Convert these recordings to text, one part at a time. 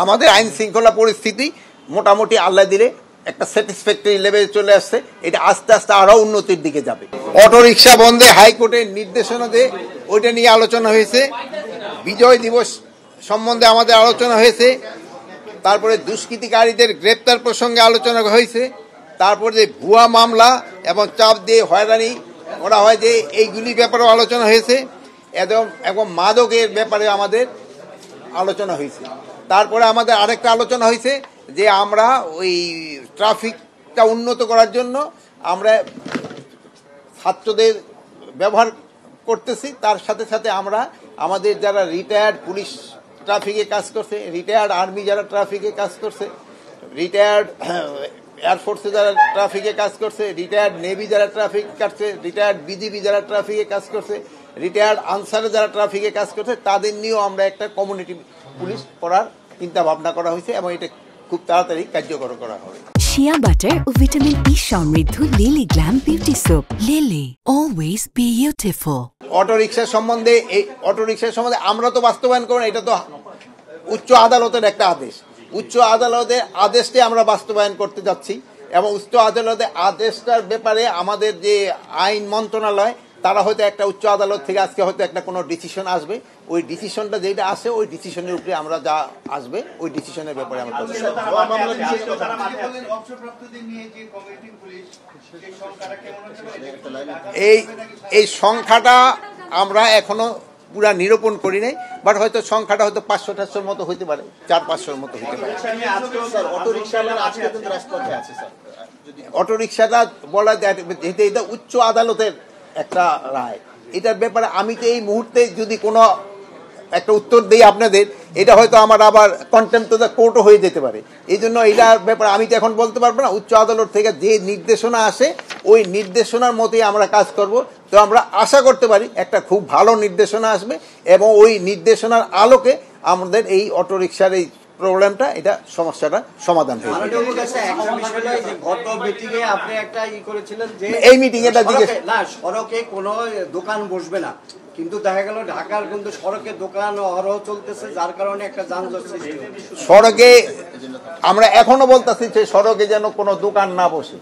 আমাদের আইন শৃঙ্খলা পরিস্থিতি মোটামুটি আল্লাহ দিলে একটা স্যাটিসফ্যাক্টরি লেভেলে চলে আসছে। এটা আস্তে আস্তে আরো উন্নতির দিকে যাবে। অটো রিক্সা বন্ধে হাইকোর্টের নির্দেশনা দিয়ে ওইটা নিয়ে আলোচনা হয়েছে। বিজয় দিবস সম্বন্ধে আমাদের আলোচনা হয়েছে। তারপরে দুষ্কৃতিকারীদের গ্রেপ্তার প্রসঙ্গে আলোচনা হয়েছে। তারপরে যে ভুয়া মামলা এবং চাপ দিয়ে হয়রানি করা হয় যে এইগুলির ব্যাপারেও আলোচনা হয়েছে এবং মাদকের ব্যাপারে আমাদের আলোচনা হয়েছে। তারপরে আমাদের আরেকটা আলোচনা হয়েছে যে আমরা ওই ট্রাফিকটা উন্নত করার জন্য আমরা ছাত্রদের ব্যবহার করতেছি। তার সাথে সাথে আমরা আমাদের যারা রিটায়ার্ড পুলিশ ট্রাফিকে কাজ করছে, রিটায়ার্ড আর্মি যারা ট্রাফিকে কাজ করছে, রিটায়ার্ড এয়ারফোর্সে যারা ট্রাফিকে কাজ করছে, রিটায়ার্ড নেভি যারা ট্রাফিক কাটছে, রিটায়ার্ড বিজিবি যারা ট্রাফিকে কাজ করছে, রিটায়ার্ড আনসারে যারা ট্রাফিকে কাজ করছে, তাদের নিয়েও আমরা একটা কমিউনিটি পুলিশ করার চিন্তা ভাবনা করা হয়েছে এবং এটা খুব তাড়াতাড়ি কার্যকর করা হবে। শিয়া বাটার ও ভিটামিন ই সমৃদ্ধ lily glam beauty soap. Lily, always beautiful. Auto rickshaw সম্বন্ধে আমরা তো বাস্তবায়ন করব না, এটা তো উচ্চ আদালতের একটা আদেশ। উচ্চ আদালতের আদেশটি আমরা বাস্তবায়ন করতে যাচ্ছি এবং উচ্চ আদালতের আদেশটার ব্যাপারে আমাদের যে আইন মন্ত্রণালয় তারা হয়তো একটা উচ্চ আদালত থেকে আজকে হয়তো একটা কোনো ডিসিশন আসবে। ওই ডিসিশনটা যেটা আসে ওই ডিসিশনের উপরে আমরা যা আসবে ওই ডিসিশনের ব্যাপারে আমরা এই সংখ্যাটা আমরা এখনো পুরা নিরূপণ করি নাই, বাট হয়তো সংখ্যাটা হয়তো 500-400 মতো হইতে পারে, 400-500 মতো হইতে পারে। অটো রিক্সাটা বলা যায় যেহেতু এটা উচ্চ আদালতের একটা রায়, এটার ব্যাপারে আমি তো এই মুহূর্তে যদি কোনো একটা উত্তর দিই আপনাদের, এটা হয়তো আমার আবার কন্টেম্প্ট অফ দ্য কোর্টও হয়ে যেতে পারে। এই জন্য এটার ব্যাপারে আমি তো এখন বলতে পারবো না। উচ্চ আদালত থেকে যে নির্দেশনা আসে ওই নির্দেশনার মতোই আমরা কাজ করব। তো আমরা আশা করতে পারি একটা খুব ভালো নির্দেশনা আসবে এবং ওই নির্দেশনার আলোকে আমাদের এই অটো রিক্সার এই প্রবলেমটা এটা সমস্যাটা সমাধান হয়ে যাবে। এই মিটিং এটা জিজ্ঞেস সড়কে কোনো দোকান বসবে না, কিন্তু দেখা গেল ঢাকার কিন্তু সড়কে দোকান অহরহ চলতেছে, যার কারণে একটা যানজট সৃষ্টি হচ্ছে। সড়কে আমরা এখনো বলতেছি যে সড়কে যেন কোনো দোকান না বসে।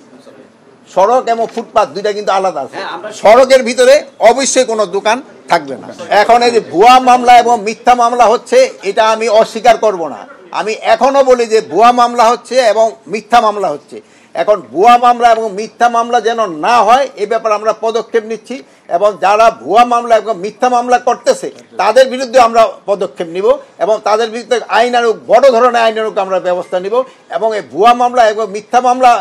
সড়ক এবং ফুটপাত দুইটা কিন্তু আলাদা আছে। সড়কের ভিতরে অবশ্যই কোনো দোকান থাকবে না। এখন এই যে ভুয়া মামলা এবং মিথ্যা মামলা হচ্ছে, এটা আমি অস্বীকার করব না। আমি এখনো বলি যে ভুয়া মামলা হচ্ছে এবং মিথ্যা মামলা হচ্ছে। এখন ভুয়া মামলা এবং মিথ্যা মামলা যেন না হয় এ ব্যাপারে আমরা পদক্ষেপ নিচ্ছি এবং যারা ভুয়া মামলা এবং মিথ্যা মামলা করতেছে তাদের বিরুদ্ধে আমরা পদক্ষেপ নিব এবং তাদের বিরুদ্ধে আইনানুগ বড় ধরনের আইনানুগ আমরা ব্যবস্থা নিব এবং এই ভুয়া মামলা এবং মিথ্যা মামলা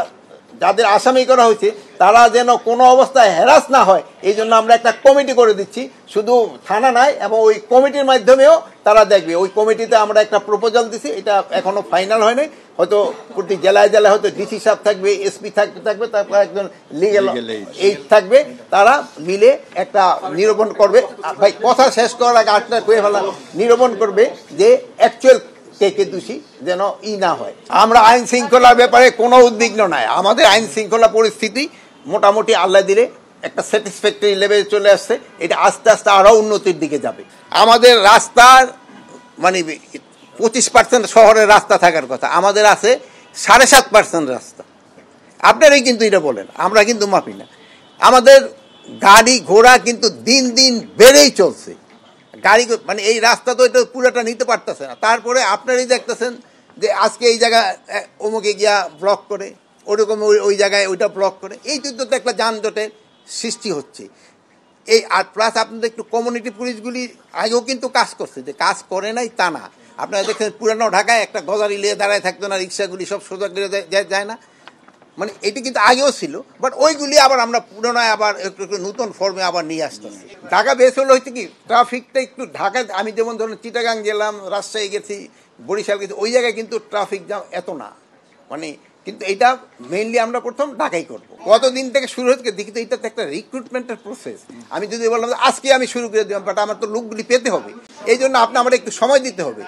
যাদের আসামি করা হয়েছে তারা যেন কোনো অবস্থায় হ্যারাস না হয় এই জন্য আমরা একটা কমিটি করে দিচ্ছি। শুধু থানা নয়, এবং ওই কমিটির মাধ্যমেও তারা দেখবে। ওই কমিটিতে আমরা একটা প্রপোজাল দিছি, এটা এখনো ফাইনাল হয়নি। হয়তো প্রতি জেলায় জেলায় হয়তো ডিসি সাহেব থাকবে, এসপি থাকবে, তারপর একজন লিগেল এইড থাকবে, তারা মিলে একটা নিরূপণ করবে। ভাই কথা শেষ করার আগে আটটা কয়ে ফেলা, নিরূপণ করবে যে অ্যাকচুয়াল কে দোষী যেন না হয়। আমরা আইন শৃঙ্খলার ব্যাপারে কোনো উদ্বিগ্ন নাই। আমাদের আইন শৃঙ্খলা পরিস্থিতি মোটামুটি আল্লাহ দিলে একটা স্যাটিসফ্যাক্টরি লেভেলে চলে আসছে। এটা আস্তে আস্তে আরো উন্নতির দিকে যাবে। আমাদের রাস্তার মানে 25% শহরের রাস্তা থাকার কথা, আমাদের আছে 7.5% রাস্তা। আপনারাই কিন্তু এটা বলেন, আমরা কিন্তু মাপি না। আমাদের গাড়ি ঘোড়া কিন্তু দিন দিন বেড়েই চলছে। গাড়ি মানে এই রাস্তা তো এটা পুরোটা নিতে পারতেছে না। তারপরে আপনারাই দেখতেছেন যে আজকে এই জায়গা অমুকে গিয়া ব্লক করে, ওরকম ওই জায়গায় ওইটা ব্লক করে, এই তো একটা যানজটের সৃষ্টি হচ্ছে। এই আর প্লাস আপনাদের একটু কমিউনিটি পুলিশগুলি আগেও কিন্তু কাজ করছে, যে কাজ করে নাই তা না। আপনারা দেখছেন পুরানো ঢাকায় একটা গজারি লিয়ে দাঁড়ায় থাকতো না, রিক্সাগুলি সব সোজা যায় না, মানে এটি কিন্তু আগেও ছিল। বাট ওইগুলি আবার আমরা পুনরায় আবার একটু নতুন ফর্মে আবার নিয়ে আসতেছি। ঢাকা বেশ হলো হচ্ছে কি ট্রাফিকটা একটু ঢাকায়, আমি যেমন ধরুন চিটাগাং গেলাম, রাজশাহী গেছি, বরিশাল গেছি, ওই জায়গায় কিন্তু ট্রাফিক জ্যাম এত না, মানে কিন্তু এটা মেইনলি আমরা প্রথম ঢাকাই করবো। কতদিন থেকে শুরু হচ্ছে দেখি তো, এটা তো একটা রিক্রুটমেন্টের প্রসেস। আমি যদি বললাম আজকে আমি শুরু করে দিলাম, বাট আমার তো লোকগুলি পেতে হবে, এই জন্য আমার একটু সময় দিতে হবে।